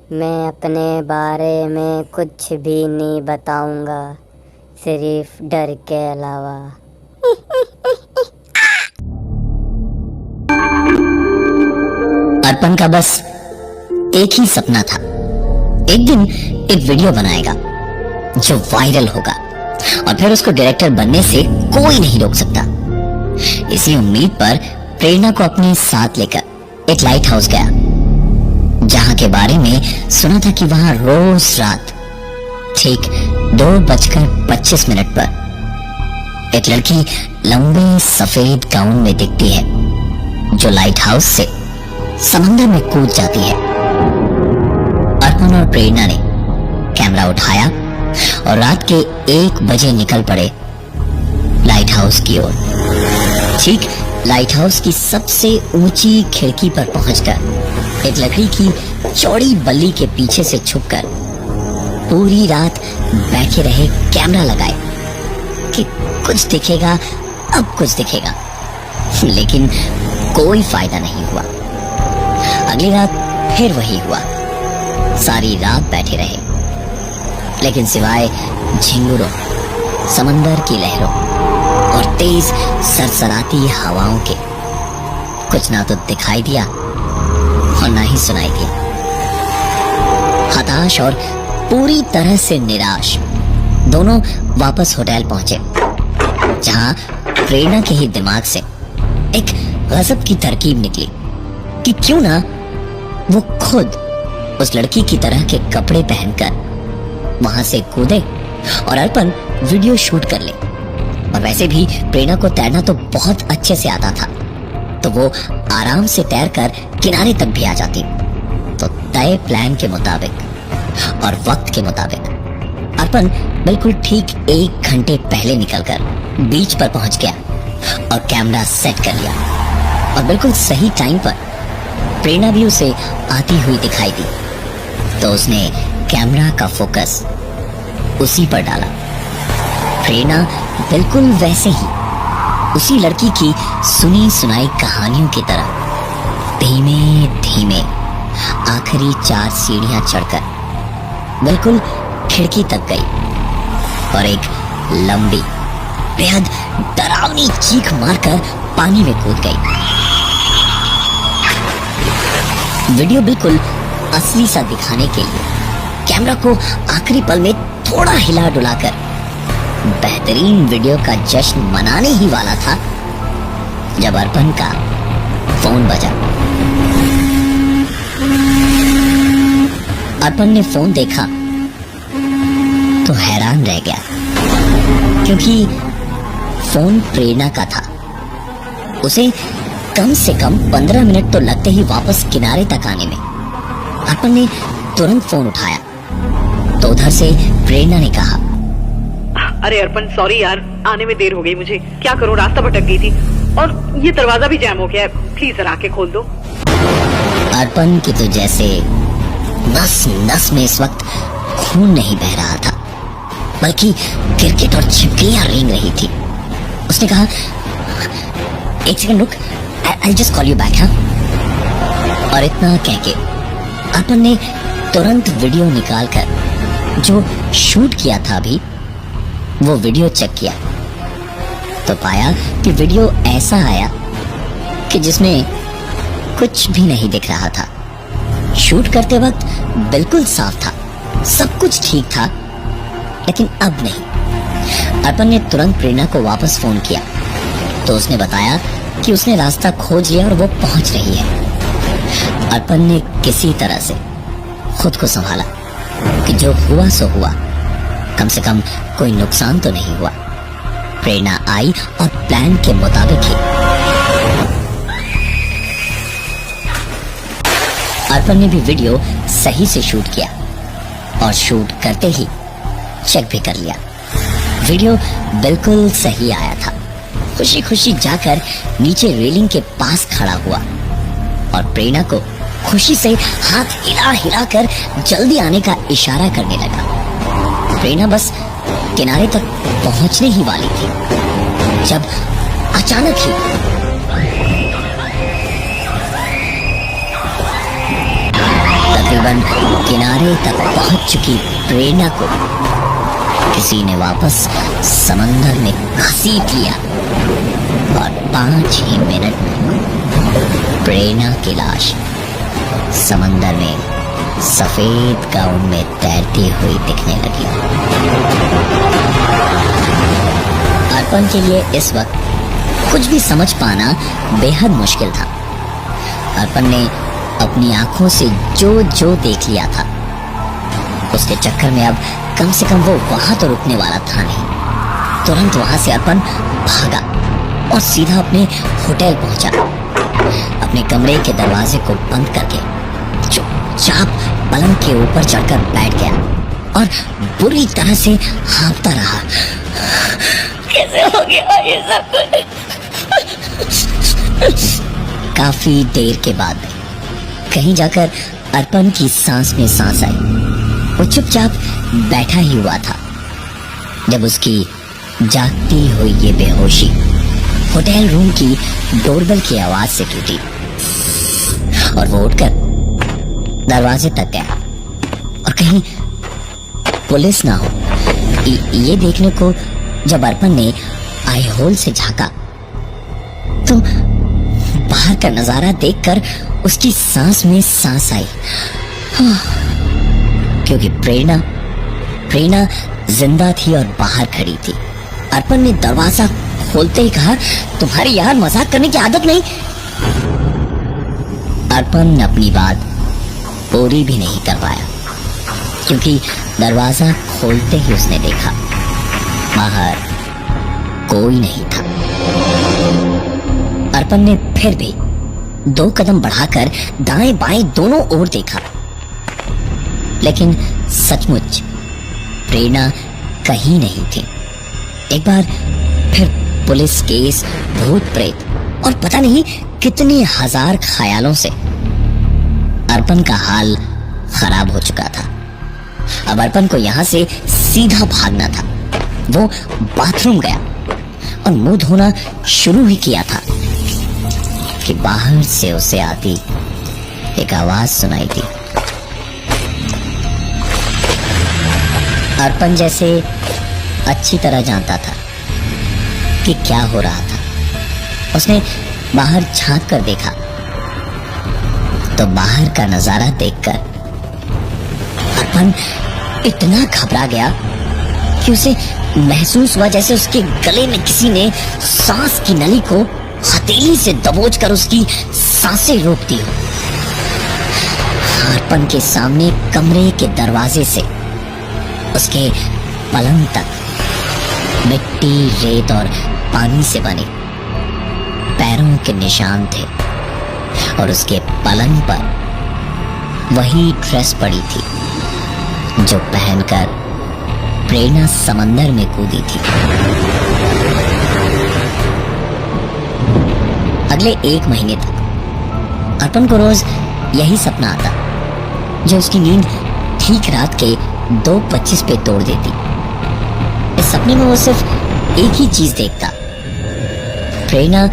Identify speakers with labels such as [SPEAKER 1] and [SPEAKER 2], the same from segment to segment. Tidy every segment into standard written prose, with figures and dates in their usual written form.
[SPEAKER 1] मैं अपने बारे में कुछ भी नहीं बताऊंगा, सिर्फ डर के अलावा।
[SPEAKER 2] अर्पण का बस एक ही सपना था, एक दिन एक वीडियो बनाएगा जो वायरल होगा और फिर उसको डायरेक्टर बनने से कोई नहीं रोक सकता। इसी उम्मीद पर प्रेरणा को अपने साथ लेकर एक लाइट हाउस गया, जहां के बारे में सुना था कि वहां रोज रात ठीक 2:25 पर एक लड़की लंबे सफेद गाउन में दिखती है, जो लाइट हाउस से समंदर में कूद जाती है। अर्पण और प्रेरणा ने कैमरा उठाया और रात के 1 बजे निकल पड़े लाइट हाउस की ओर। ठीक लाइट हाउस की सबसे ऊंची खिड़की पर पहुंचकर एक लकड़ी की चौड़ी बल्ली के पीछे से छुपकर पूरी रात बैठे रहे, कैमरा लगाए कि कुछ दिखेगा, अब कुछ दिखेगा, लेकिन कोई फायदा नहीं हुआ। अगली रात फिर वही हुआ, सारी रात बैठे रहे, लेकिन सिवाय झिंगुरों, समंदर की लहरों और तेज सरसराती हवाओं के कुछ ना तो दिखाई दिया और ना ही सुनाई दिया। हताश और पूरी तरह से निराश दोनों वापस होटल पहुंचे, जहां प्रेरणा के ही दिमाग से एक गजब की तरकीब निकली कि क्यों ना वो खुद उस लड़की की तरह के कपड़े पहनकर वहां से कूदे और अर्पण वीडियो शूट कर ले। और वैसे भी प्रेरणा को तैरना तो बहुत अच्छे से आता था, तो वो आराम से तैरकर किनारे तक भी आ जाती। तो तय प्लान के मुताबिक और वक्त के मुताबिक अर्पण बिल्कुल ठीक 1 घंटे पहले निकलकर बीच पर पहुंच गया और कैमरा सेट कर लिया। और बिल्कुल सही टाइम पर प्रेरणा भी उसे आती हुई दिखाई दी, तो उसने कैमरा का फोकस उसी पर डाला। प्रेरणा बिल्कुल वैसे ही उसी लड़की की सुनी सुनाई कहानियों की तरह धीमे धीमे आखिरी 4 सीढ़ियां चढ़कर बिल्कुल खिड़की तक गई और एक लंबी बेहद डरावनी चीख मारकर पानी में कूद गई। वीडियो बिल्कुल असली सा दिखाने के लिए कैमरा को आखिरी पल में थोड़ा हिला डुलाकर बेहतरीन वीडियो का जश्न मनाने ही वाला था, जब अर्पण का फोन बजा। अर्पण ने फोन देखा तो हैरान रह गया, क्योंकि फोन प्रेरणा का था। उसे कम से कम 15 मिनट तो लगते ही वापस किनारे तक आने में। अर्पण ने तुरंत फोन उठाया तो उधर से प्रेरणा ने कहा,
[SPEAKER 3] अरे अर्पण, सॉरी यार, आने में देर हो गई मुझे। क्या करूं, रास्ता भटक गई थी और ये दरवाजा भी जैम हो गया है। प्लीज जरा आके खोल दो।
[SPEAKER 2] अर्पण की तो जैसे नस नस में इस वक्त खून नहीं बह रहा था, बल्कि क्रिकेट और छिपकलियां रेंग रही थी। उसने कहा, 1 सेकंड रुक, I'll just call you back, हाँ? और इतना कह के अर्पण ने तुरंत वीडियो निकालकर जो शूट किया था अभी, वो वीडियो चेक किया तो पाया कि वीडियो ऐसा आया कि जिसमें कुछ भी नहीं दिख रहा था। शूट करते वक्त बिल्कुल साफ था, सब कुछ ठीक था, लेकिन अब नहीं। अर्पण ने तुरंत प्रेरणा को वापस फोन किया तो उसने बताया कि उसने रास्ता खोज लिया और वो पहुंच रही है। अर्पण ने किसी तरह से खुद को संभाला कि जो हुआ सो हुआ, कम से कम कोई नुकसान तो नहीं हुआ। प्रेरणा आई और प्लान के मुताबिक ही अर्पण ने भी वीडियो सही से शूट किया और शूट करते ही चेक भी कर लिया। वीडियो बिल्कुल सही आया था। खुशी खुशी जाकर नीचे रेलिंग के पास खड़ा हुआ और प्रेरणा को खुशी से हाथ हिला हिला कर जल्दी आने का इशारा करने लगा। प्रेरणा बस किनारे तक पहुंचने ही वाली थी, जब अचानक ही तकरीबन तकरीबन किनारे तक पहुंच चुकी प्रेरणा को किसी ने वापस समंदर में घसीट लिया और 5 ही मिनट में प्रेरणा की लाश समंदर में सफेद गाउन में तैरती हुई दिखने लगी। अर्पण के लिए इस वक्त कुछ भी समझ पाना बेहद मुश्किल था। अर्पण ने अपनी आंखों से जो देख लिया था उसके चक्कर में अब कम से कम वो वहां तो रुकने वाला था नहीं। तुरंत वहां से अर्पण भागा और सीधा अपने होटल पहुंचा। अपने कमरे के दरवाजे को बंद करके चुपचाप पलंग के ऊपर चढ़कर बैठ गया और बुरी तरह से हाँफता रहा। कैसे हो गया ये सब? काफी देर के बाद कहीं जाकर अर्पण की सांस में सांस आई। वो चुपचाप बैठा ही हुआ था जब उसकी जागती हुई ये बेहोशी होटल रूम की डोरबेल की आवाज से टूटी और वो उठकर दरवाजे तक गया और कहीं पुलिस ना हो ये देखने को जब अर्पण ने आई होल से झांका तो बाहर का नजारा देखकर उसकी सांस में सांस आई, क्योंकि प्रेरणा जिंदा थी और बाहर खड़ी थी। अर्पण ने दरवाजा खोलते ही कहा, तुम्हारी यार मजाक करने की आदत नहीं। अर्पण अपनी बात पूरी भी नहीं कर पाया क्योंकि दरवाजा खोलते ही उसने देखा बाहर कोई नहीं था। अर्पण ने फिर भी 2 कदम बढ़ाकर दाएं बाएं दोनों ओर देखा, लेकिन सचमुच प्रेरणा कहीं नहीं थी। एक बार फिर पुलिस केस, भूत प्रेत और पता नहीं कितने हजार ख्यालों से अर्पण का हाल खराब हो चुका था। अब अर्पण को यहां से सीधा भागना था। वो बाथरूम गया और मुंह धोना शुरू ही किया था कि बाहर से उसे आती एक आवाज सुनाई दी। अर्पण जैसे अच्छी तरह जानता था कि क्या हो रहा था। उसने बाहर झांक कर देखा तो बाहर का नजारा देखकर अर्पण इतना घबरा गया कि उसे महसूस हुआ जैसे उसके गले में किसी ने सांस की नली को हथेली से दबोचकर उसकी सांसें रोक दी हो। अर्पण के सामने कमरे के दरवाजे से उसके पलंग तक मिट्टी, रेत और पानी से बने पैरों के निशान थे और उसके पलंग पर वही ड्रेस पड़ी थी जो पहनकर प्रेरणा समंदर में कूदी थी। अगले 1 महीने तक अर्पण को रोज यही सपना आता जो उसकी नींद ठीक रात के 2:25 पे तोड़ देती। इस सपने में वो सिर्फ एक ही चीज देखता, प्रेरणा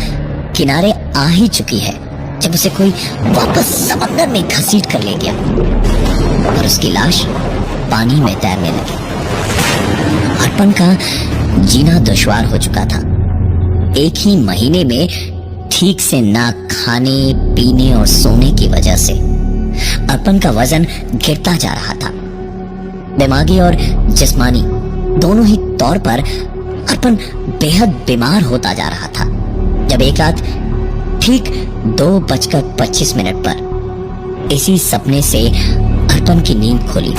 [SPEAKER 2] किनारे आ ही चुकी है जब उसे कोई वापस समंदर में घसीट कर ले गया और उसकी लाश पानी में तैरने लगी। अर्पण का जीना दुश्वार हो चुका था। 1 ही महीने में ठीक से ना खाने, पीने और सोने की वजह से अर्पण का वजन गिरता जा रहा था। दिमागी और जिस्मानी दोनों ही तौर पर अर्पण बेहद बीमार होता जा रहा था जब एक रात ठीक 2:25 पर इसी सपने से अर्पण की नींद खोली।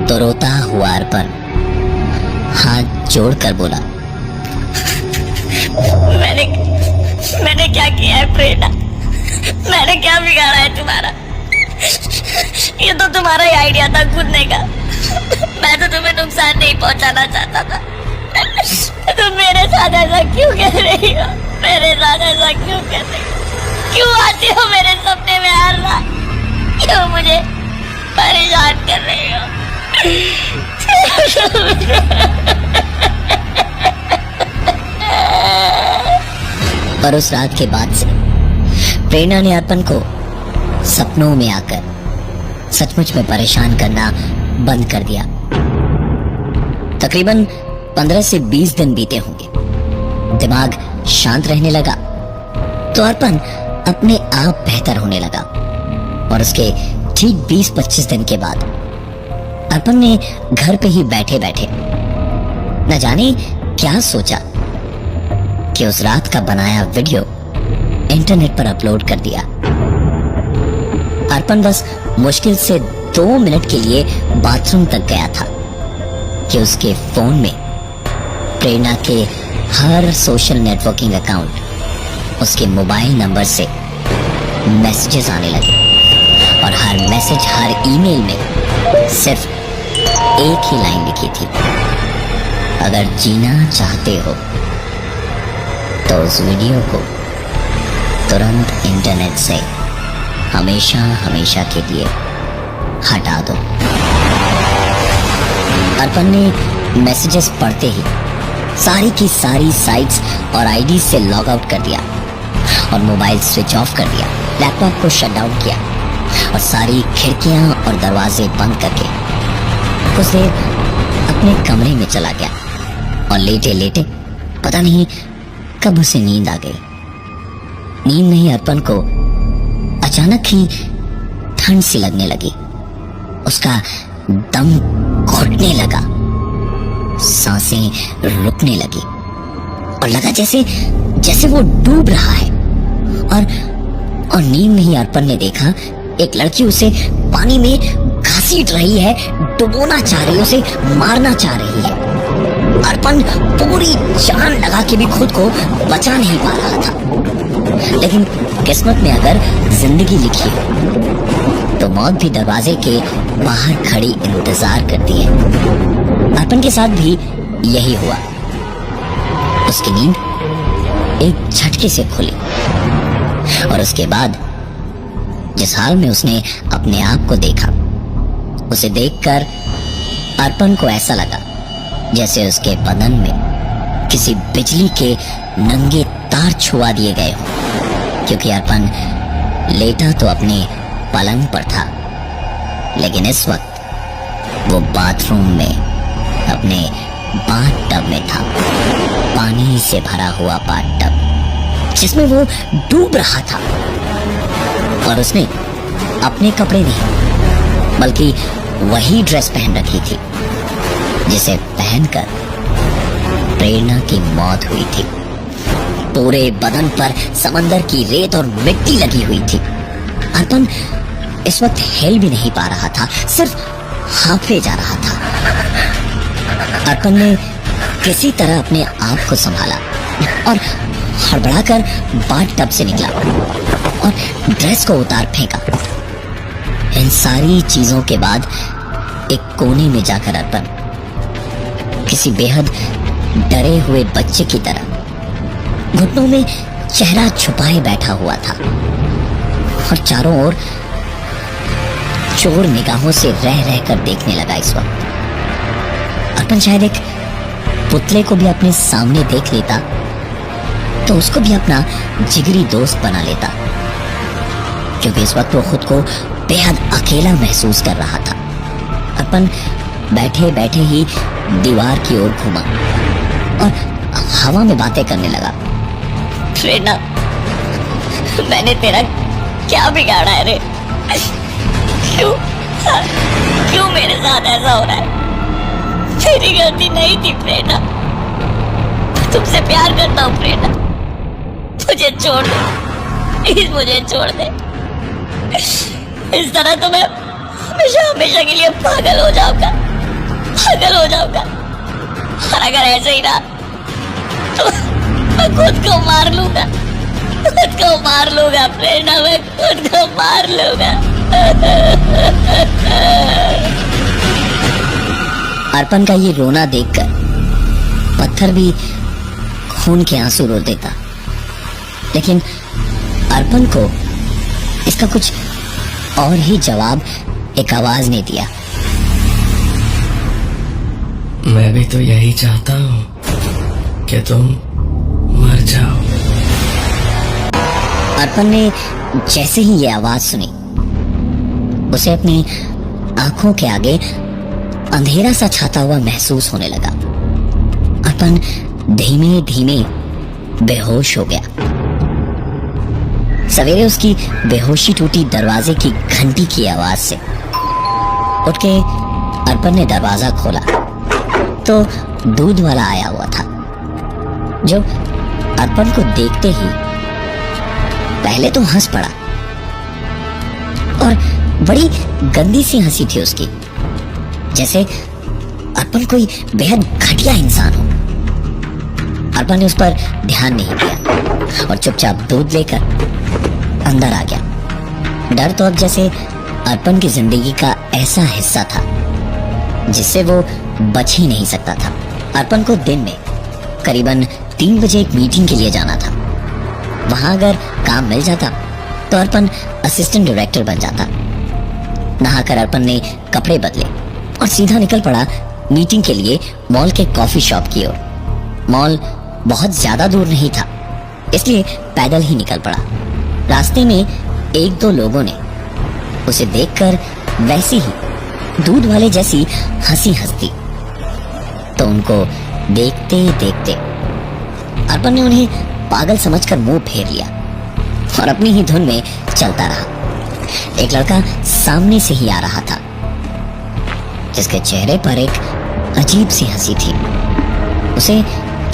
[SPEAKER 2] तो रोता हुआ अर्पण हाथ जोड़कर बोला, मैंने क्या किया है प्रेरणा? मैंने क्या बिगाड़ा है तुम्हारा? ये तो तुम्हारा ही आइडिया था कूदने का। मैं तो तुम्हें नुकसान नहीं पहुंचाना चाहता था। तुम मेरे साथ ऐसा क्यों कर रही हो? मेरे साथ ऐसा क्यों कर रही हो? क्यों आती हो मेरे सपने में हर रात? क्यों मुझे परेशान कर रही हो? और उस रात के बाद से प्रेरणा ने अर्पण को सपनों में आकर सचमुच में परेशान करना बंद कर दिया। तकरीबन 15 से 20 दिन बीते होंगे। दिमाग शांत रहने लगा तो अर्पण अपने आप बेहतर होने लगा और उसके ठीक 20-25 दिन के बाद अर्पण ने घर पे ही बैठे बैठे न जाने क्या सोचा कि उस रात का बनाया वीडियो इंटरनेट पर अपलोड कर दिया। अर्पण बस मुश्किल से 2 मिनट के लिए बाथरूम तक गया था कि उसके फोन में प्रेरणा के हर सोशल नेटवर्किंग अकाउंट उसके मोबाइल नंबर से मैसेजेस आने लगे और हर मैसेज, हर ईमेल में सिर्फ एक ही लाइन लिखी थी, अगर जीना चाहते हो तो उस वीडियो को तुरंत इंटरनेट से हमेशा हमेशा के लिए हटा दो। अर्पण ने मैसेजेस पढ़ते ही सारी की सारी साइट्स और आईडी से लॉग आउट कर दिया और मोबाइल स्विच ऑफ कर दिया, लैपटॉप को शट डाउन किया और सारी खिड़कियां और दरवाजे बंद करके कुछ देर अपने कमरे में चला गया और लेटे लेटे पता नहीं कब उसे नींद आ गई। नींद नहीं, अर्पण को अचानक ही ठंड सी लगने लगी। उसका दम घुटने लगा, सांसें रुकने लगी और लगा जैसे जैसे वो डूब रहा है। और नींद में ही अर्पण ने देखा एक लड़की उसे पानी में घसीट रही है, डुबोना चाह रही है, उसे मारना चाह रही है। अर्पण पूरी जान लगा के भी खुद को बचा नहीं पा रहा था, लेकिन किस्मत में अगर जिंदगी लिखी हो तो मौत भी दरवाजे के बाहर खड़ी इंतजार करती है। अर्पण के साथ भी यही हुआ। उसकी नींद एक झटके से खुली और उसके बाद जिस हाल में उसने अपने आप को देखा, उसे देखकर अर्पण को ऐसा लगा जैसे उसके बदन में किसी बिजली के नंगे तार छुआ दिए गए हों, क्योंकि अर्पण लेटा तो अपने पलंग पर था, लेकिन इस वक्त वो बाथरूम में अपने बाथ टब में था, पानी से भरा हुआ बाथ टब जिसमें वो डूब रहा था। और उसने अपने कपड़े नहीं बल्कि वही ड्रेस पहन रखी थी जिसे पहनकर प्रेरणा की मौत हुई थी। पूरे बदन पर समंदर की रेत और मिट्टी लगी हुई थी। अर्पण इस वक्त हिल भी नहीं पा रहा था, सिर्फ हांफे जा रहा था। अर्पण ने किसी तरह अपने आप को संभाला और हड़बड़ाकर बाथ टब से निकला और ड्रेस को उतार फेंका। इन सारी चीजों के बाद एक कोने में जाकर अर्पण किसी बेहद डरे हुए बच्चे की तरह घुटनों में चेहरा छुपाए बैठा हुआ था और चारों ओर चोर निगाहों से रह रहकर देखने लगा। इस वक्त अर्पण शायद एक पुतले को भी अपने सामने देख लेता तो उसको भी अपना जिगरी दोस्त बना लेता, क्योंकि इस वक्त वो खुद को बेहद अकेला महसूस कर रहा था। अर्पण बैठे बैठे ही दीवार की ओर घूमा और हवा में बातें करने लगा। प्रेरणा, मैंने तेरा क्या बिगाड़ा है रे? क्यों मेरे साथ ऐसा हो रहा है? तेरी गलती नहीं थी प्रेरणा, तुमसे प्यार करता हूँ प्रेरणा, मुझे छोड़ दे प्लीज, मुझे छोड़ दे। इस तरह तो मैं हमेशा हमेशा के लिए पागल हो जाऊंगा और अगर ऐसे ही रहा तो मैं खुद को मार लूंगा प्रेरणा, मैं खुद को मार लूंगा। अर्पण का ये रोना देखकर पत्थर भी खून के आंसू रो देता, लेकिन अर्पण को इसका कुछ और ही जवाब एक आवाज ने दिया।
[SPEAKER 4] मैं भी तो यही चाहता हूँ कि तुम मर जाओ।
[SPEAKER 2] अर्पण ने जैसे ही ये आवाज सुनी, उसे अपनी आंखों के आगे अंधेरा सा छाता हुआ महसूस होने लगा। अर्पण धीमे धीमे बेहोश हो गया। सवेरे उसकी बेहोशी टूटी दरवाजे की घंटी की आवाज से। उठ के अर्पण ने दरवाजा खोला तो दूध वाला आया हुआ था, जो अर्पण को देखते ही पहले तो हंस पड़ा, और बड़ी गंदी सी हंसी थी उसकी, जैसे अर्पण कोई बेहद घटिया इंसान हो। अर्पण ने उस पर ध्यान नहीं दिया और चुपचाप दूध लेकर अंदर आ गया। डर तो अब जैसे अर्पण की जिंदगी का ऐसा हिस्सा था जिससे वो बच ही नहीं सकता था। अर्पण को दिन में करीबन 3 बजे एक मीटिंग के लिए जाना था। वहां अगर काम मिल जाता तो अर्पण असिस्टेंट डायरेक्टर बन जाता। नहाकर अर्पण ने कपड़े बदले और सीधा निकल पड़ा मीटिंग के लिए मॉल के कॉफी शॉप की ओर। मॉल बहुत ज्यादा दूर नहीं था, इसलिए पैदल ही निकल पड़ा। रास्ते में 1-2 लोगों ने उसे देखकर वैसी ही दूध वाले जैसी हंसी हंसती, तो उनको देखते देखते अर्पण ने उन्हें पागल समझकर मुंह फेर लिया और अपनी ही धुन में चलता रहा। एक लड़का सामने से ही आ रहा था, जिसके चेहरे पर एक अजीब सी हंसी थी। उसे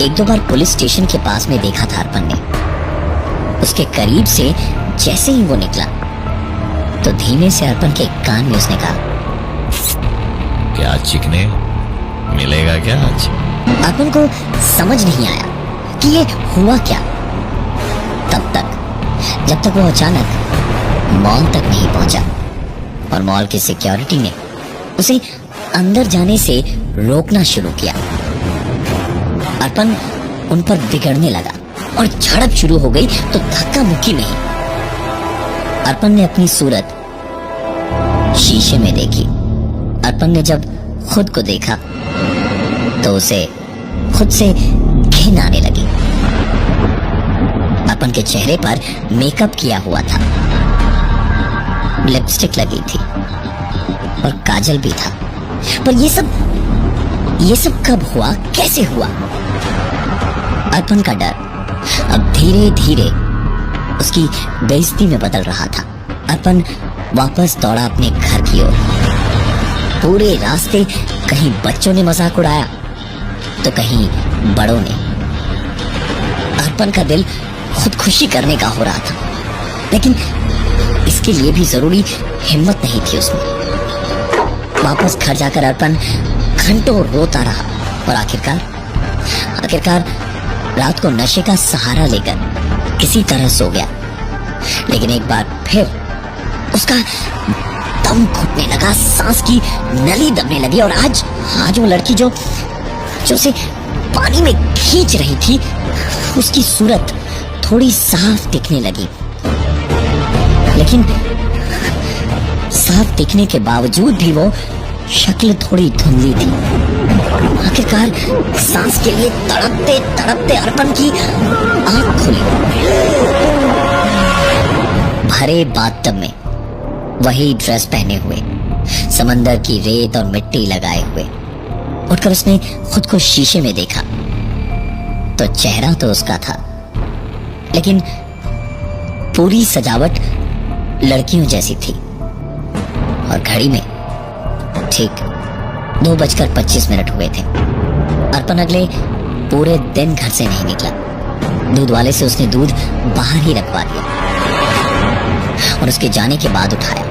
[SPEAKER 2] 1-2 बार पुलिस स्टेशन के पास में देखा था अर्पण ने। उसके करीब से जैसे ही वो निकला तो धीमे से अर्पण के कान में उसने कहा,
[SPEAKER 4] क्या चिकने, मिलेगा क्या आज?
[SPEAKER 2] अर्पण को समझ नहीं आया कि ये हुआ क्या, तब तक जब तक वो अचानक मॉल तक नहीं पहुंचा और मॉल की सिक्योरिटी ने उसे अंदर जाने से रोकना शुरू किया। अर्पण उन पर बिगड़ने लगा और झड़प शुरू हो गई तो धक्का मुक्की में ही अर्पण ने अपनी सूरत शीशे में देखी। अर्पण ने जब खुद को देखा तो उसे खुद से घिन आने लगी। अर्पण के चेहरे पर मेकअप किया हुआ था, लिपस्टिक लगी थी और काजल भी था, पर ये सब कब हुआ, कैसे हुआ? अर्पण का डर अब धीरे धीरे उसकी बेइज्जती में बदल रहा था। अर्पण वापस दौड़ा अपने घर की ओर। पूरे रास्ते कहीं बच्चों ने मजाक उड़ाया तो कहीं बड़ों ने। अर्पण का दिल खुदकुशी करने का हो रहा था, लेकिन इसके लिए भी जरूरी हिम्मत नहीं थी उसमें। वापस घर जाकर अर्पण घंटों रोता रहा और आखिरकार रात को नशे का सहारा लेकर किसी तरह सो गया। लेकिन एक बार फिर उसका दम घुटने लगा, सांस की नली दबने लगी और आज वो लड़की जो उसे पानी में खींच रही थी, उसकी सूरत थोड़ी साफ दिखने लगी। लेकिन साफ दिखने के बावजूद भी वो शक्ल थोड़ी धुंधली थी। आखिरकार सांस के लिए तड़पते तड़पते अर्पण की आंख खुली। भरे बाथटब में वही ड्रेस पहने हुए, समंदर की रेत और मिट्टी लगाए हुए। उठकर उसने खुद को शीशे में देखा तो चेहरा तो उसका था, लेकिन पूरी सजावट लड़कियों जैसी थी। और घड़ी में ठीक 2:25 हुए थे। अर्पण अगले पूरे दिन घर से नहीं निकला। दूध वाले से उसने दूध बाहर ही रखवा दिया और उसके जाने के बाद उठाया।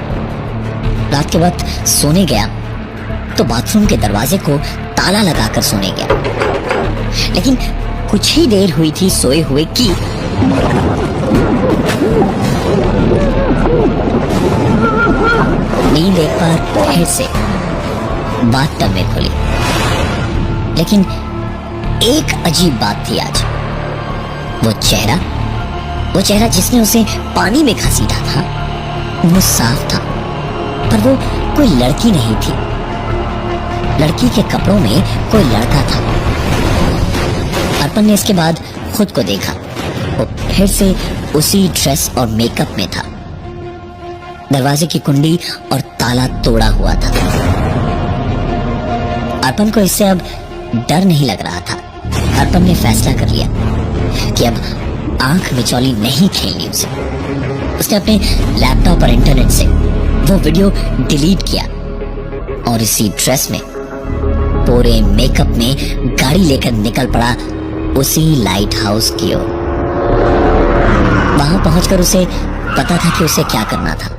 [SPEAKER 2] रात के वक्त सोने गया तो बाथरूम के दरवाजे को ताला लगाकर सोने गया। लेकिन कुछ ही देर हुई थी सोए हुए कि नींद एक बार फिर से बाथटब में खुली। लेकिन एक अजीब बात थी आज। वो चेहरा जिसने उसे पानी में घसीटा था, वो साफ था, पर वो कोई लड़की नहीं थी। लड़की के कपड़ों में कोई लड़का था। अर्पण ने इसके बाद खुद को देखा वो फिर से उसी ड्रेस और मेकअप में था। दरवाजे की कुंडी और ताला तोड़ा हुआ था। अर्पण को इससे अब डर नहीं लग रहा था। अर्पण ने फैसला कर लिया कि अब आंख मिचौली नहीं खेलनी उसे। उसने अपने लैपटॉप और इंटरनेट से वो वीडियो डिलीट किया और इसी ड्रेस में, पूरे मेकअप में गाड़ी लेकर निकल पड़ा उसी लाइट हाउस की ओर। वहां पहुंचकर उसे पता था कि उसे क्या करना था।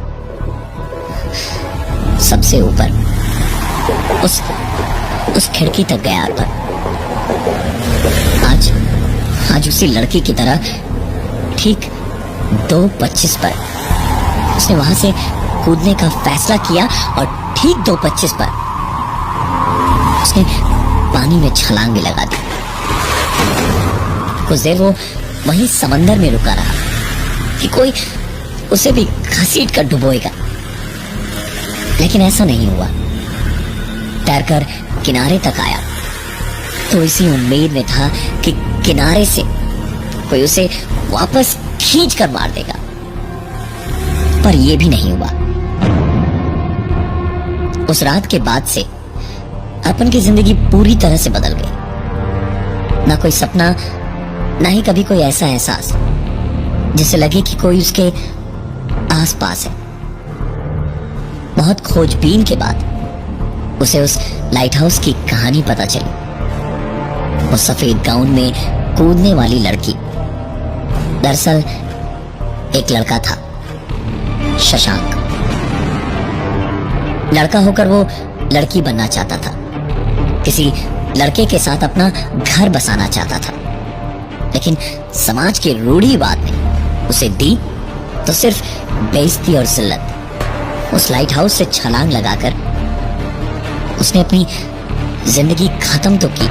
[SPEAKER 2] सबसे ऊपर उस खिड़की तक गया अर्पण। आज उसी लड़की की तरह ठीक 2:25 पर उसने वहां से कूदने का फैसला किया और ठीक 2:25 पर उसने पानी में छलांग लगा दी। कुछ देर वो वहीं समंदर में रुका रहा कि कोई उसे भी घसीट कर डुबोएगा, लेकिन ऐसा नहीं हुआ। तैरकर किनारे तक आया तो इसी उम्मीद में था कि किनारे से कोई उसे वापस खींच कर मार देगा, पर यह भी नहीं हुआ। उस रात के बाद से अर्पण की जिंदगी पूरी तरह से बदल गई। ना कोई सपना, ना ही कभी कोई ऐसा एहसास जिससे लगे कि कोई उसके आसपास है। बहुत खोजबीन के बाद उसे उस लाइट हाउस की कहानी पता चली। वो सफेद गाउन में कूदने वाली लड़की दरअसल एक लड़का था, शशांक। लड़का होकर वो लड़की बनना चाहता था, किसी लड़के के साथ अपना घर बसाना चाहता था, लेकिन समाज के रूढ़िवाद ने उसे दी तो सिर्फ बेइज्जती और जिल्लत। उस लाइट हाउस से छलांग लगाकर उसने अपनी जिंदगी खत्म तो की,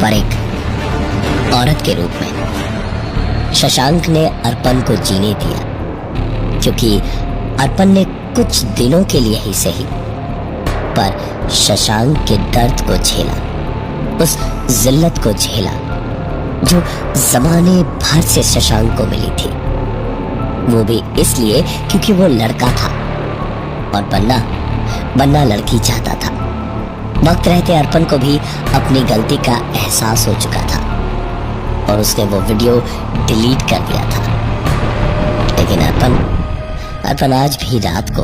[SPEAKER 2] पर एक औरत के रूप में। शशांक ने अर्पण को जीने दिया, क्योंकि अर्पण ने कुछ दिनों के लिए ही सही, पर शशांक के दर्द को झेला, उस जिल्लत को झेला जो जमाने भर से शशांक को मिली थी। वो भी इसलिए क्योंकि वो लड़का था और बनना लड़की चाहता था। वक्त रहते अर्पण को भी अपनी गलती का एहसास हो चुका था और उसने वो वीडियो डिलीट कर दिया था। लेकिन अर्पण आज भी रात को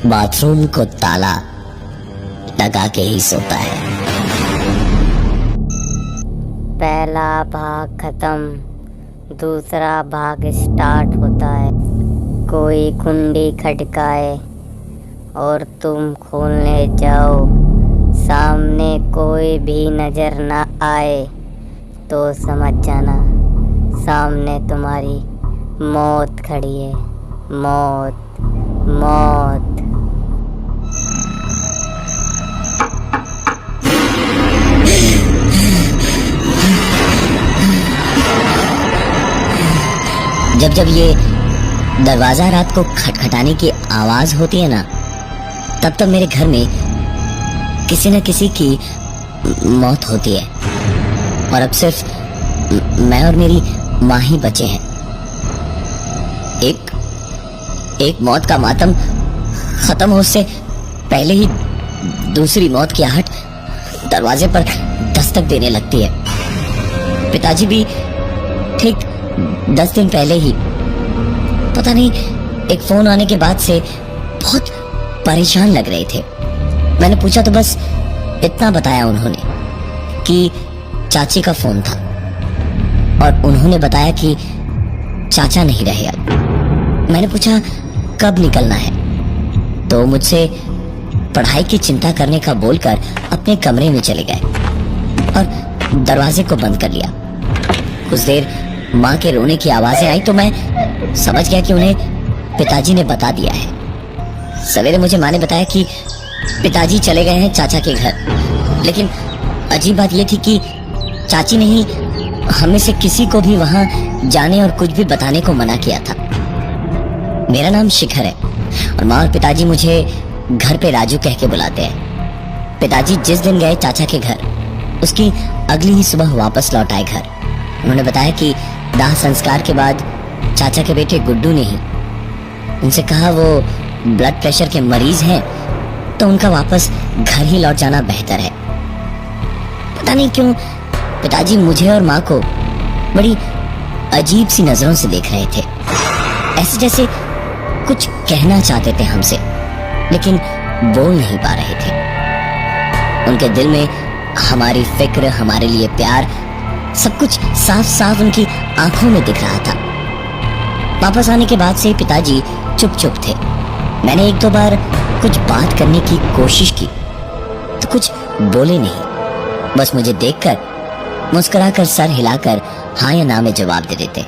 [SPEAKER 2] बाथरूम को ताला लगा के ही सोता है।
[SPEAKER 1] पहला भाग खत्म, दूसरा भाग स्टार्ट होता है। कोई कुंडी खटकाए और तुम खोलने जाओ, सामने कोई भी नजर न आए तो समझ जाना सामने तुम्हारी मौत खड़ी है। मौत, मौत।
[SPEAKER 2] जब ये दरवाजा रात को खटखटाने की आवाज होती है ना, तब मेरे घर में किसी न किसी की मौत होती है और अब सिर्फ मैं और मेरी माँ ही बचे हैं। एक मौत का मातम खत्म हो से पहले ही दूसरी मौत की आहट दरवाजे पर दस्तक देने लगती है। पिताजी भी ठीक 10 दिन पहले ही, पता नहीं, एक फोन आने के बाद से बहुत परेशान लग रहे थे। मैंने पूछा तो बस इतना बताया उन्होंने कि चाची का फोन था और उन्होंने बताया कि चाचा नहीं रहे अब। मैंने पूछा कब निकलना है, तो मुझसे पढ़ाई की चिंता करने का बोलकर अपने कमरे में चले गए और दरवाजे को बंद कर लिया। कुछ देर माँ के रोने की आवाजें आई तो मैं समझ गया कि उन्हें पिताजी ने बता दिया है। सवेरे मुझे माँ ने बताया कि पिताजी चले गए हैं चाचा के घर, लेकिन अजीब बात यह थी कि चाची ने ही हमें से किसी को भी वहां जाने और कुछ भी बताने को मना किया था। मेरा नाम शिखर है और माँ और पिताजी मुझे घर पे राजू कह के बुलाते हैं। पिताजी जिस दिन गए चाचा के घर, उसकी अगली ही सुबह वापस लौट आए घर। उन्होंने बताया कि दाह संस्कार के बाद चाचा के बेटे गुड्डू ने ही उनसे कहा वो ब्लड प्रेशर के मरीज हैं, तो उनका वापस घर ही लौट जाना बेहतर है। पता नहीं क्यों पिताजी मुझे और माँ को बड़ी अजीब सी नजरों से देख रहे थे, ऐसे जैसे कुछ कहना चाहते थे हमसे, लेकिन बोल नहीं पा रहे थे। उनके दिल में हमारी फिक्र, हमारे लिए प्यार, सब कुछ साफ साफ उनकी आंखों में दिख रहा था। वापस आने के बाद से पिताजी चुप चुप थे। मैंने एक दो बार कुछ बात करने की कोशिश की तो कुछ बोले नहीं, बस मुझे देखकर मुस्कुराकर सर हिलाकर हाँ या ना में जवाब दे देते।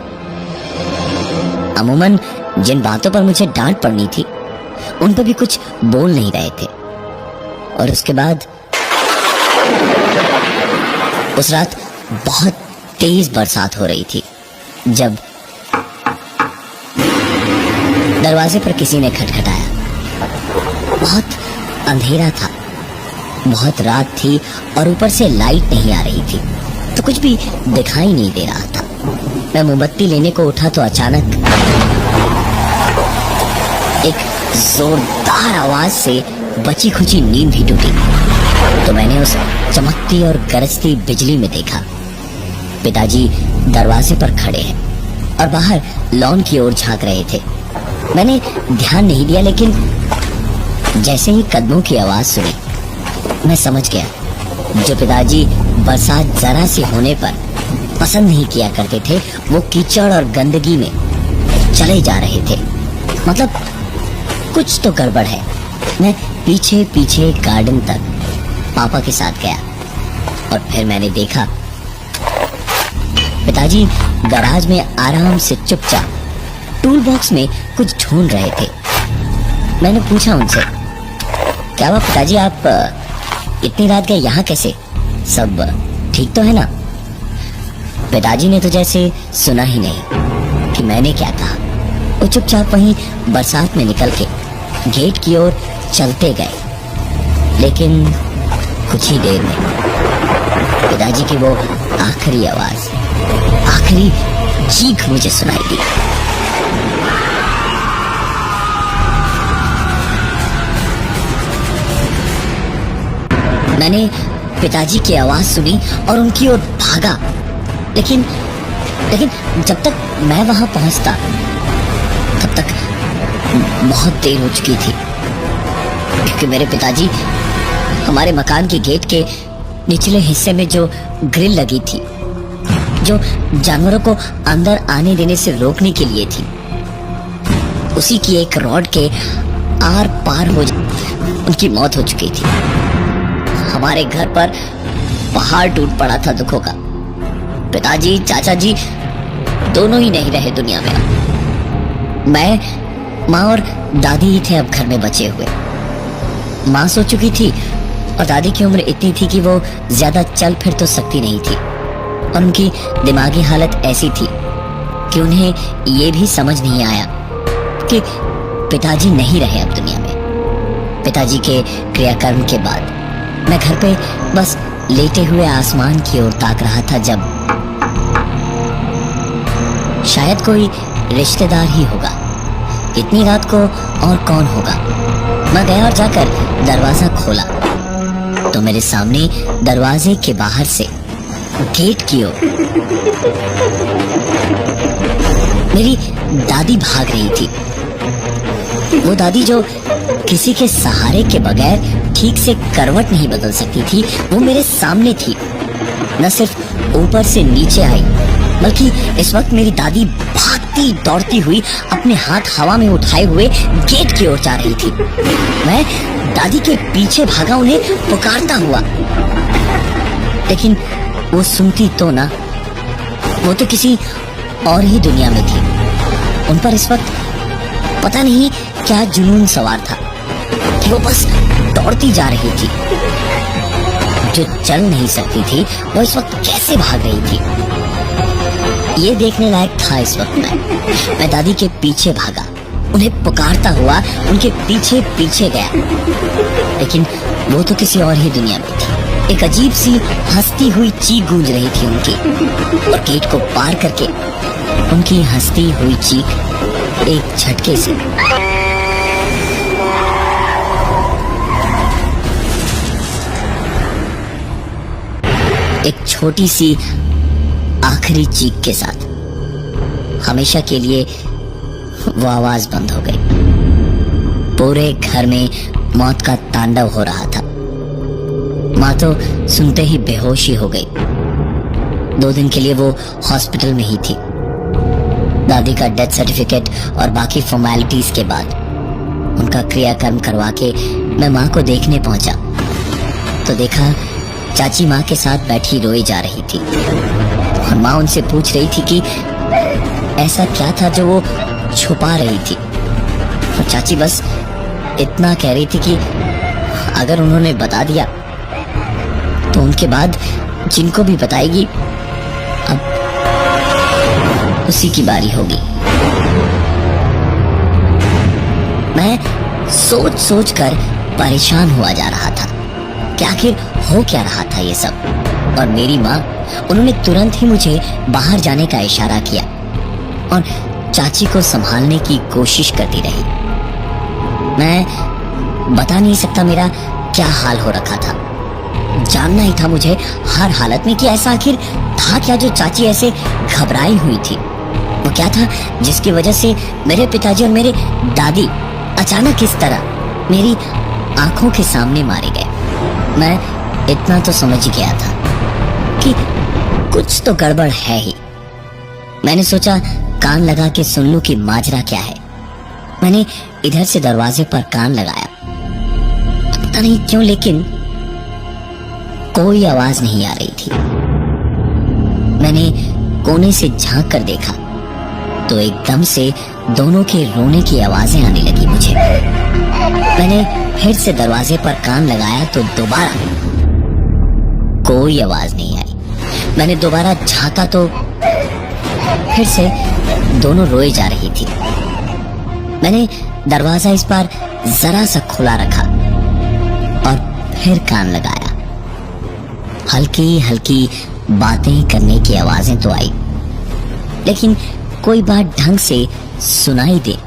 [SPEAKER 2] अमूमन जिन बातों पर मुझे डांट पड़नी थी उन पर भी कुछ बोल नहीं रहे थे। और उसके बाद उस रात बहुत तेज बरसात हो रही थी जब दरवाजे पर किसी ने खटखटाया। बहुत अंधेरा था, बहुत रात थी और ऊपर से लाइट नहीं आ रही थी, तो कुछ भी दिखाई नहीं दे रहा था। मैं मोमबत्ती लेने को उठा तो अचानक एक जोरदार आवाज से बची खुची नींद भी टूटी। तो मैंने उस चमकती और गरजती बिजली में देखा पिताजी दरवाजे पर खड़े हैं और बाहर लॉन की ओर झांक रहे थे। मैंने ध्यान नहीं दिया, लेकिन जैसे ही कदमों की आवाज सुनी मैं समझ गया जो पिताजी बरसात जरा सी होने पर पसंद नहीं किया करते थे वो कीचड़ और गंदगी में चले जा रहे थे। मतलब कुछ तो गड़बड़ है। मैं पीछे पीछे गार्डन तक पापा के साथ गया और फिर मैंने देखा पिताजी गराज में आराम से चुपचाप टूल बॉक्स में कुछ ढूंढ रहे थे। मैंने पूछा उनसे, क्या हुआ पिताजी, आप इतनी रात गए यहाँ कैसे? सब ठीक तो है ना? पिताजी ने तो जैसे सुना ही नहीं कि मैंने क्या कहा। वो चुपचाप वहीं बरसात में निकल के गेट की ओर चलते गए, लेकिन कुछ ही देर में पिताजी की वो आखिरी आवाज, आखिरी चीख मुझे सुनाई दी। मैंने पिताजी की आवाज सुनी और उनकी ओर भागा, लेकिन जब तक मैं वहां पहुंचता तब तक बहुत देर हो चुकी थी, क्योंकि मेरे पिताजी हमारे मकान के गेट के निचले हिस्से में जो ग्रिल लगी थी, जो जानवरों को अंदर आने देने से रोकने के लिए थी, उसी की एक रॉड के आर पार हो उनकी मौत हो चुकी थी। हमारे घर पर पहाड़ टूट पड़ा था दुखों का। पिताजी, चाचा जी दोनों ही नहीं रहे दुनिया में। मैं, माँ और दादी ही थे अब घर में बचे हुए। माँ सो चुकी थी और दादी की उम्र इतनी थी कि वो ज्यादा चल फिर तो सकती नहीं थी, और उनकी दिमागी हालत ऐसी थी कि उन्हें ये भी समझ नहीं आया कि पिताजी नहीं रहे अब दुनिया में। पिताजी के क्रियाकर्म के बाद मैं घर पे बस लेटे हुए आसमान की ओर ताक रहा था जब शायद कोई रिश्तेदार ही होगा। इतनी रात को और कौन होगा। मैं गया और जाकर दरवाजा खोला तो मेरे सामने दरवाजे के बाहर से गेट की ओर मेरी दादी भाग रही थी। वो दादी जो किसी के सहारे के बगैर ठीक से करवट नहीं बदल सकती थी, वो मेरे सामने थी। न सिर्फ ऊपर से नीचे आई, बल्कि इस वक्त मेरी दादी भागती दौड़ती हुई अपने हाथ हवा में उठाए हुए गेट की ओर जा रही थी। मैं दादी के पीछे भागा उन्हें पुकारता हुआ, लेकिन वो सुनती तो ना। वो तो किसी और ही दुनिया में थी। उन पर इस वक्त पता नहीं क्या जुनून सवार था कि वो बस दौड़ती जा रही थी। जो चल नहीं सकती थी वो इस वक्त कैसे भाग रही थी, ये देखने लायक था। इस वक्त मैं दादी के पीछे भागा, उन्हें पुकारता हुआ उनके पीछे पीछे गया, लेकिन वो तो किसी और ही दुनिया में थी। एक अजीब सी हंसती हुई चीख गूंज रही थी उनकी, और गेट को पार करके उनकी हंसती हुई चीख एक झटके से एक छोटी सी आखिरी चीख के साथ हमेशा के लिए वो आवाज बंद हो गई। पूरे घर में मौत का तांडव हो रहा था। माँ तो सुनते ही बेहोश ही हो गई। 2 दिन के लिए वो हॉस्पिटल में ही थी। दादी का डेथ सर्टिफिकेट और बाकी फॉर्मेलिटीज के बाद उनका क्रियाकर्म करवा के मैं माँ को देखने पहुंचा तो देखा चाची माँ के साथ बैठी रोई जा रही थी और माँ उनसे पूछ रही थी कि ऐसा क्या था जो वो छुपा रही थी। और चाची बस इतना कह रही थी कि अगर उन्होंने बता दिया तो उनके बाद जिनको भी बताएगी अब उसी की बारी होगी। मैं सोच सोच कर परेशान हुआ जा रहा था कि आखिर हो क्या रहा था ये सब। और मेरी माँ, उन्होंने तुरंत ही मुझे बाहर जाने का इशारा किया और चाची को संभालने की कोशिश करती रही। मैं बता नहीं सकता मेरा क्या हाल हो रखा था। जानना ही था मुझे हर हालत में कि ऐसा आखिर था क्या जो चाची ऐसे घबराई हुई थी। वो क्या था जिसकी वजह से मेरे पिताजी और मेरे दादी अचानक इस तरह मेरी आंखों के सामने मारे गए। मैं इतना तो समझ ही गया था कि कुछ तो गड़बड़ है ही। मैंने सोचा कान लगा के सुन लूं कि माजरा क्या है। मैंने इधर से दरवाजे पर कान लगाया। पता नहीं क्यों लेकिन कोई आवाज नहीं आ रही थी। मैंने कोने से झांक कर देखा तो एकदम से दोनों के रोने की आवाजें आने लगी मुझे। मैंने फिर से दरवाजे पर कान लगाया तो दोबारा कोई आवाज नहीं आई। मैंने दोबारा झांका तो फिर से दोनों रोए जा रही थी। मैंने दरवाजा इस बार जरा सा खुला रखा और फिर कान लगाया। हल्की हल्की बातें करने की आवाजें तो आई लेकिन कोई बात ढंग से सुनाई दे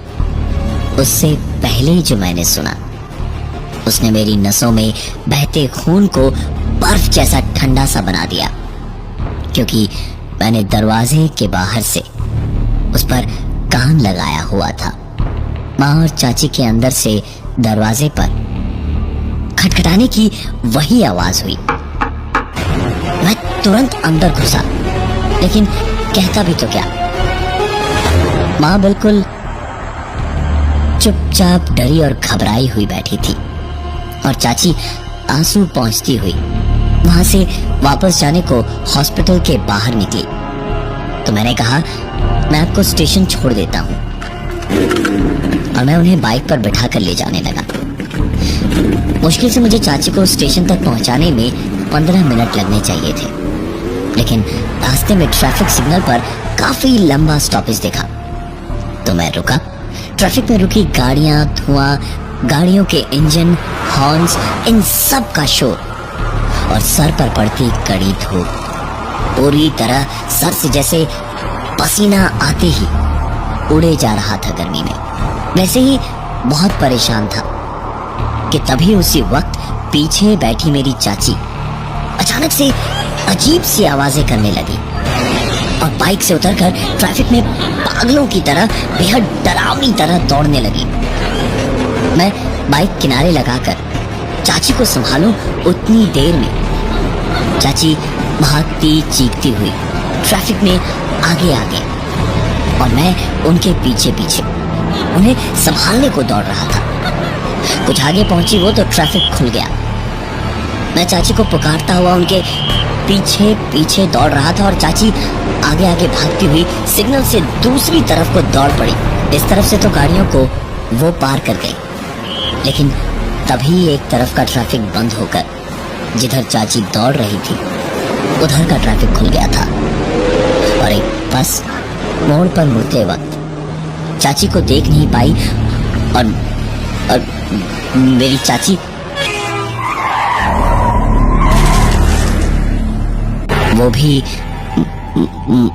[SPEAKER 2] उससे पहले जो मैंने सुना उसने मेरी नसों में बहते खून को बर्फ जैसा ठंडा सा बना दिया। क्योंकि मैंने दरवाजे के बाहर से उस पर कान लगाया हुआ था। माँ और चाची के अंदर से दरवाजे पर खटखटाने की वही आवाज हुई। मैं तुरंत अंदर घुसा लेकिन कहता भी तो क्या। माँ बिल्कुल चुपचाप डरी और घबराई हुई बैठी थी और चाची आंसू पहुंचती हुई वहां से वापस जाने को हॉस्पिटल के बाहर निकली। तो मैंने कहा मैं आपको स्टेशन छोड़ देता हूँ और मैं उन्हें बाइक पर बैठा कर ले जाने लगा। मुश्किल से मुझे चाची को स्टेशन तक पहुंचाने में 15 मिनट लगने चाहिए थे लेकिन रास्ते में ट्रैफिक सिग्नल पर काफी लंबा स्टॉपेज देखा तो मैं रुका। ट्रैफिक में रुकी गाड़ियां, धुआं, गाड़ियों के इंजन, हॉर्न्स, इन सब का शोर और सर पर पड़ती कड़ी धूप पूरी तरह सर से जैसे पसीना आते ही उड़े जा रहा था गर्मी में। वैसे ही बहुत परेशान था कि तभी उसी वक्त पीछे बैठी मेरी चाची अचानक से अजीब सी आवाजें करने लगी और बाइक से उतरकर ट्रैफिक में पागलों की तरह बेहद डरावनी तरह दौड़ने लगी। मैं बाइक किनारे लगाकर चाची को संभालूं उतनी देर में चाची भागती चीखती हुई ट्रैफिक में आगे आगे और मैं उनके पीछे पीछे उन्हें संभालने को दौड़ रहा था। कुछ आगे पहुंची वो तो ट्रैफिक खुल गया। मैं चाची को पुकारता हुआ उनके पीछे पीछे दौड़ रहा था और चाची आगे आगे भागती हुई सिग्नल से दूसरी तरफ को दौड़ पड़ी। इस तरफ से तो गाड़ियों को वो पार कर गई लेकिन तभी एक तरफ का ट्रैफिक बंद होकर जिधर चाची दौड़ रही थी उधर का ट्रैफिक खुल गया था और एक बस मोड़ पर मुड़ते वक्त चाची को देख नहीं पाई और मेरी चाची वो भी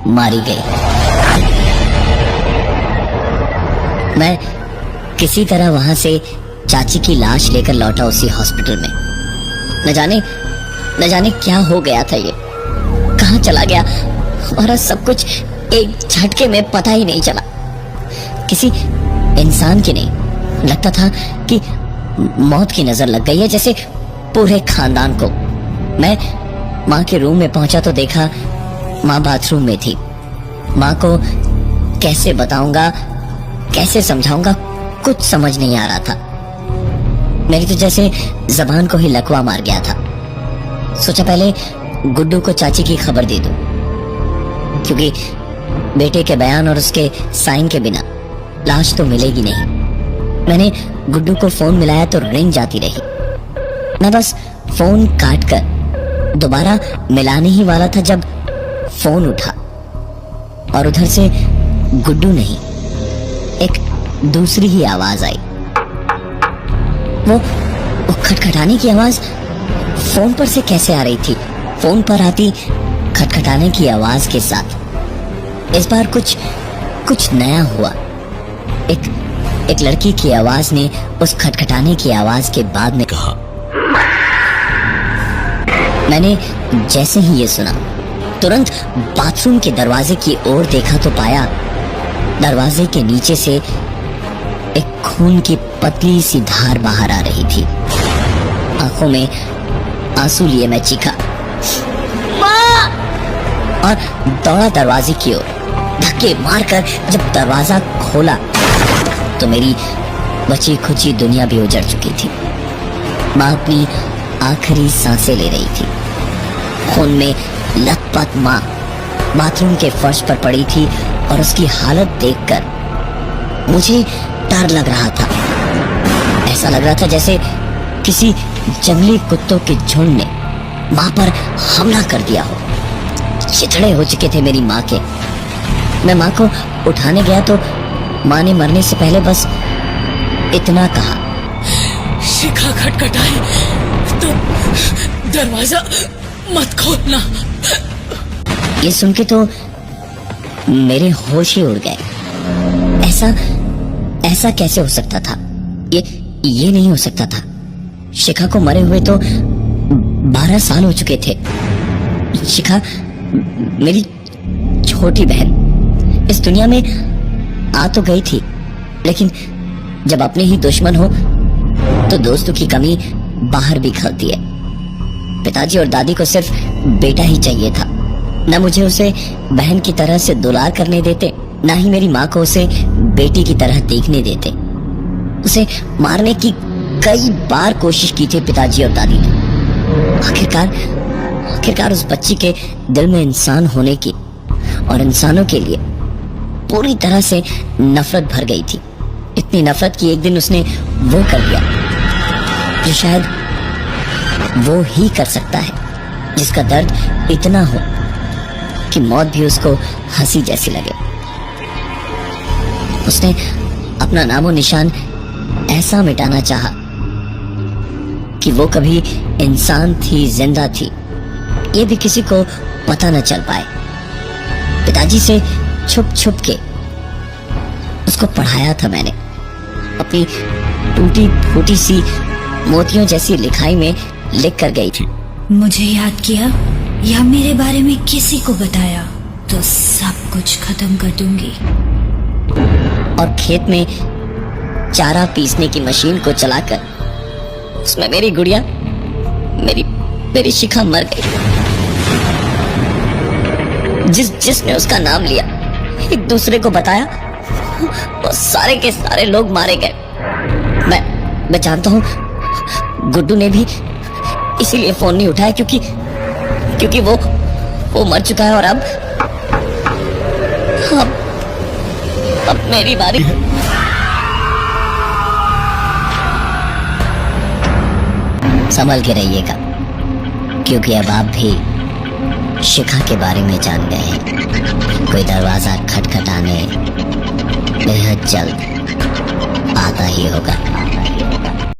[SPEAKER 2] मारी गई। मैं किसी तरह वहां से चाची की लाश लेकर लौटा उसी हॉस्पिटल में। न जाने क्या हो गया था, ये कहाँ चला गया, और सब कुछ एक झटके में पता ही नहीं चला। किसी इंसान की नहीं, लगता था कि मौत की नजर लग गई है, जैसे पूरे खानदान को। मैं माँ के रूम में पहुंचा तो देखा माँ बाथरूम में थी। माँ को कैसे बताऊंगा, कैसे समझाऊंगा, कुछ समझ नहीं आ रहा था। मेरी तो जैसे जबान को ही लकवा मार गया था। सोचा पहले गुड्डू को चाची की खबर दे दूं, क्योंकि बेटे के बयान और उसके साइन के बिना लाश तो मिलेगी नहीं। मैंने गुड्डू को फोन मिलाया तो रिंग जाती रही। मैं बस फोन काट कर दोबारा मिलाने ही वाला था जब फोन उठा, और उधर से गुड्डू नहीं, एक दूसरी ही आवाज आई। वो खटखटाने की आवाज फोन पर से कैसे आ रही थी? फोन पर आती खटखटाने की आवाज के साथ इस बार कुछ नया हुआ। एक लड़की की आवाज ने उस खटखटाने की आवाज के बाद में कहा। मैंने जैसे ही ये सुना तुरंत बाथरूम के दरवाजे की ओर देखा तो पाया दरवाजे के नीचे से एक खून की पतली सी धार बाहर आ रही थी। आंखों में आंसू लिए मैं चीखा, माँ! और दौड़ा दरवाजे की ओर। धक्के मारकर जब दरवाजा खोला तो मेरी बची खुची दुनिया भी उजड़ चुकी थी। माँ अपनी आखिरी सांसें ले रही थी। खून में लथपथ माँ बाथरूम के फर्श पर पड़ी थी, और उसकी हालत देखकर मुझे डर लग रहा था। ऐसा लग रहा था जैसे किसी जंगली कुत्तों के झुंड ने माँ पर हमला कर दिया हो। चिथड़े हो चुके थे मेरी माँ के। मैं माँ को उठाने गया तो माँ ने मरने से पहले बस इतना कहा,
[SPEAKER 5] शिखा खटखटाए तो दरवाजा मत खोलना।
[SPEAKER 2] ये सुन के तो मेरे होश ही उड़ गए। ऐसा कैसे हो सकता था? ये नहीं हो सकता था। शिखा को मरे हुए तो 12 साल हो चुके थे। शिखा मेरी छोटी बहन इस दुनिया में आ तो गई थी, लेकिन जब अपने ही दुश्मन हो तो दोस्तों की कमी बाहर भी खलती है। पिताजी और दादी को सिर्फ बेटा ही चाहिए था। न मुझे उसे बहन की तरह से दुलार करने देते, ना ही मेरी माँ को उसे बेटी की तरह देखने देते। उसे मारने की कई बार कोशिश की थी पिताजी और दादी ने। आखिरकार उस बच्ची के दिल में इंसान होने की और इंसानों के लिए पूरी तरह से नफरत भर गई थी। इतनी नफरत कि एक दिन उसने वो कर दिया जो शायद वो ही कर सकता है, जिसका दर्द इतना हो कि मौत भी उसको हंसी जैसी लगे। उसने अपना नामो निशान ऐसा मिटाना चाहा कि वो कभी इंसान थी, जिंदा थी, ये भी किसी को पता न चल पाए। पिताजी से छुप छुप के उसको पढ़ाया था मैंने। अपनी टूटी फूटी सी मोतियों जैसी लिखाई में लिख कर गई थी,
[SPEAKER 5] मुझे याद किया या मेरे बारे में किसी को बताया तो सब कुछ खत्म कर दूंगी।
[SPEAKER 2] और खेत में चारा पीसने की मशीन को चलाकर उसमें मेरी गुड़िया, मेरी शिखा मर गई। जिसने उसका नाम लिया, एक दूसरे को बताया, वो सारे के सारे लोग मारे गए। मैं जानता हूँ गुड्डू ने भी इसीलिए फोन नहीं उठाया, क्योंकि वो मर चुका है, और अब मेरी बारी। संभल के रहिएगा, क्योंकि अब आप भी शिखा के बारे में जान गए हैं। कोई दरवाजा खटखटाने बेहद जल्द आता ही होगा।